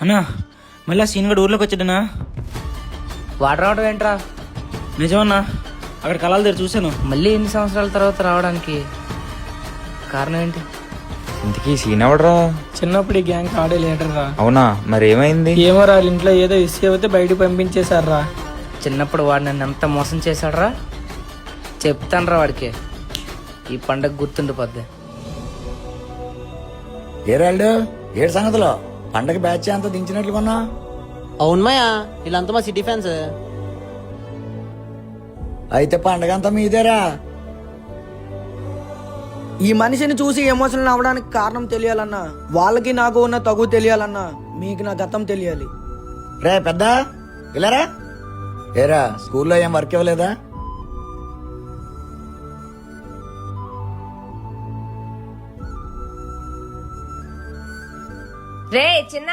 అన్నా మళ్ళీ సీన్ గడు ఊర్లోకి వచ్చాడనా? వాడు రావడం ఏంట్రా? నిజమన్నా, అక్కడ కళాల దగ్గర చూశాను. మళ్ళీ ఎన్ని సంవత్సరాల తర్వాత రావడానికి కారణం ఏంటి? ఇంతకీ సీన్ ఎవడరా? చిన్నప్పుడు ఈ గ్యాంగ్ ఆడే లీడర్ రా. అవునా, మరి ఏమైంది? ఏమో రా, వాళ్ళ ఇంట్లో ఏదో ఇష్యూ అయితే బయటకు పంపించేశారా. చిన్నప్పుడు వాడు నన్ను ఎంత మోసం చేశాడ్రా, చెప్తానురా వాడికి. ఈ పండగ గుర్తుండిపోద్ది. ఏరాళ్ళు ఏడు సంగతిలో పండగ బ్యాచ్ అంతా దించినట్లు కొన్నా. అవును మాయా, వీళ్ళంతా మా సిటీ ఫ్యాన్స్. అయితే పండగ అంతా మీదేరా. ఈ మనిషిని చూసి ఎమోషనల్ అవ్వడానికి కారణం తెలియాలన్నా, వాళ్ళకి నాకు ఉన్న తగు తెలియాలన్నా, మీకు నా గతం తెలియాలి. రే పెద్ద ఇలారా. ఏరా స్కూల్లో ఏం వర్క్ ఇవ్వలేదా? రే చిన్న